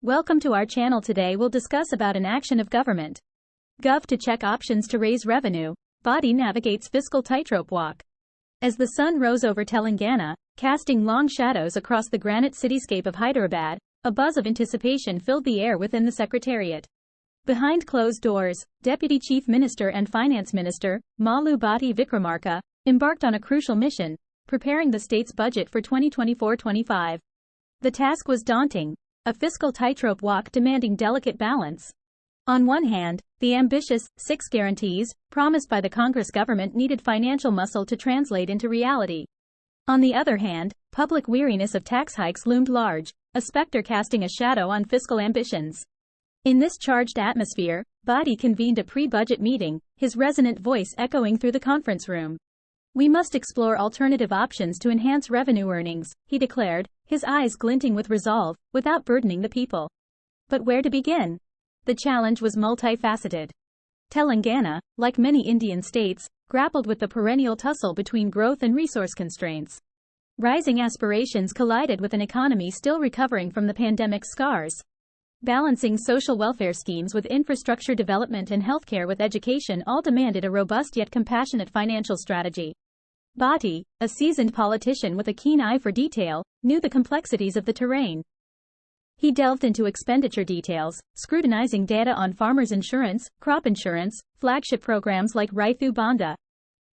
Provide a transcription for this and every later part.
Welcome to our channel. Today we'll discuss about an action of government. Govt to check options to raise revenue. Bhatti navigates fiscal tightrope walk. As the sun rose over Telangana, casting long shadows across the granite cityscape of Hyderabad, a buzz of anticipation filled the air within the secretariat. Behind closed doors, Deputy Chief Minister and Finance Minister, Malu Bhatti Vikramarka, embarked on a crucial mission, preparing the state's budget for 2024-25. The task was daunting. A fiscal tightrope walk demanding delicate balance. On one hand, the ambitious 6 guarantees promised by the Congress government needed financial muscle to translate into reality. On the other hand, public weariness of tax hikes loomed large, a specter casting a shadow on fiscal ambitions. In this charged atmosphere, Bhatti convened a pre-budget meeting, his resonant voice echoing through the conference room. "We must explore alternative options to enhance revenue earnings," he declared, his eyes glinting with resolve, without burdening the people. But where to begin? The challenge was multifaceted. Telangana, like many Indian states, grappled with the perennial tussle between growth and resource constraints. Rising aspirations collided with an economy still recovering from the pandemic's scars. Balancing social welfare schemes with infrastructure development and healthcare with education all demanded a robust yet compassionate financial strategy. Bhatti, a seasoned politician with a keen eye for detail, knew the complexities of the terrain. He delved into expenditure details, scrutinizing data on farmers' insurance, crop insurance, flagship programs like Raithu Bandhu,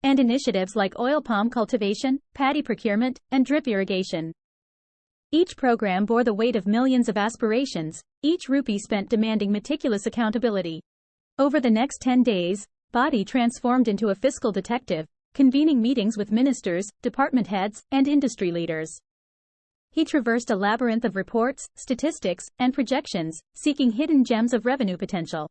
and initiatives like oil palm cultivation, paddy procurement, and drip irrigation. Each program bore the weight of millions of aspirations, each rupee spent demanding meticulous accountability. Over the next 10 days, Bhatti transformed into a fiscal detective, convening meetings with ministers, department heads, and industry leaders. He traversed a labyrinth of reports, statistics, and projections, seeking hidden gems of revenue potential.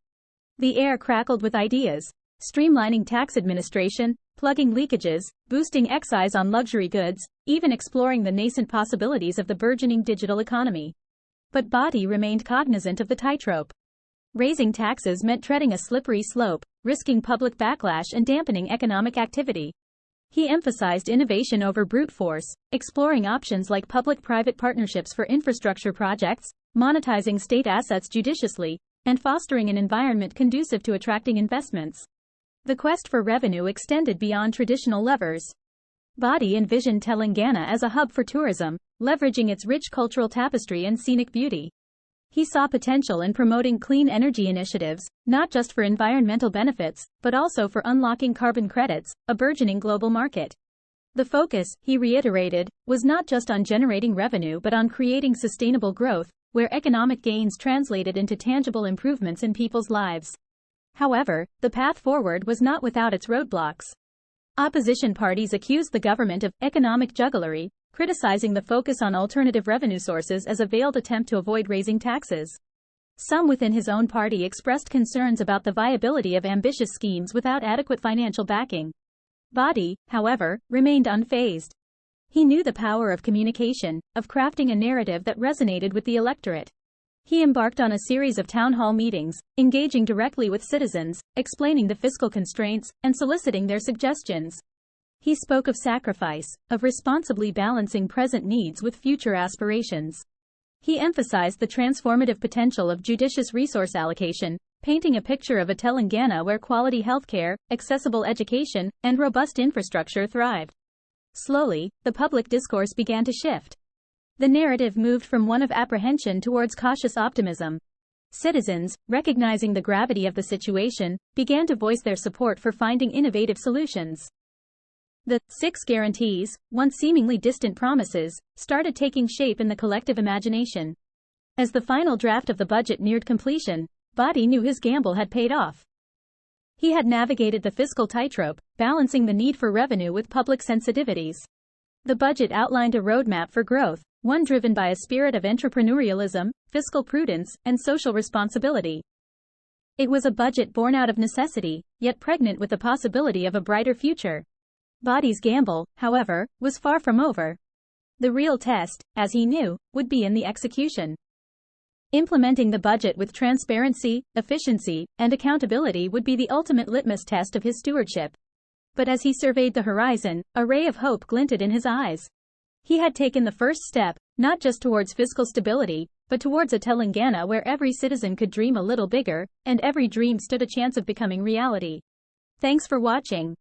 The air crackled with ideas: streamlining tax administration, plugging leakages, boosting excise on luxury goods, even exploring the nascent possibilities of the burgeoning digital economy. But Bhatti remained cognizant of the tightrope. Raising taxes meant treading a slippery slope, risking public backlash and dampening economic activity. He emphasized innovation over brute force, exploring options like public-private partnerships for infrastructure projects, monetizing state assets judiciously, and fostering an environment conducive to attracting investments. The quest for revenue extended beyond traditional levers. Bhatti envisioned Telangana as a hub for tourism, leveraging its rich cultural tapestry and scenic beauty. He saw potential in promoting clean energy initiatives, not just for environmental benefits, but also for unlocking carbon credits, a burgeoning global market. The focus, he reiterated, was not just on generating revenue but on creating sustainable growth, where economic gains translated into tangible improvements in people's lives. However, the path forward was not without its roadblocks. Opposition parties accused the government of economic jugglery, criticizing the focus on alternative revenue sources as a veiled attempt to avoid raising taxes. Some within his own party expressed concerns about the viability of ambitious schemes without adequate financial backing. Bhatti, however, remained unfazed. He knew the power of communication, of crafting a narrative that resonated with the electorate. He embarked on a series of town hall meetings, engaging directly with citizens, explaining the fiscal constraints, and soliciting their suggestions. He spoke of sacrifice, of responsibly balancing present needs with future aspirations. He emphasized the transformative potential of judicious resource allocation, painting a picture of a Telangana where quality healthcare, accessible education, and robust infrastructure thrived. Slowly, the public discourse began to shift. The narrative moved from one of apprehension towards cautious optimism. Citizens, recognizing the gravity of the situation, began to voice their support for finding innovative solutions. The 6 guarantees, once seemingly distant promises, started taking shape in the collective imagination. As the final draft of the budget neared completion, Bhatti knew his gamble had paid off. He had navigated the fiscal tightrope, balancing the need for revenue with public sensitivities. The budget outlined a roadmap for growth, one driven by a spirit of entrepreneurialism, fiscal prudence, and social responsibility. It was a budget born out of necessity, yet pregnant with the possibility of a brighter future. Bhatti's gamble, however, was far from over. The real test, as he knew, would be in the execution. Implementing the budget with transparency, efficiency, and accountability would be the ultimate litmus test of his stewardship. But as he surveyed the horizon, a ray of hope glinted in his eyes. He had taken the first step, not just towards fiscal stability, but towards a Telangana where every citizen could dream a little bigger, and every dream stood a chance of becoming reality. Thanks for watching.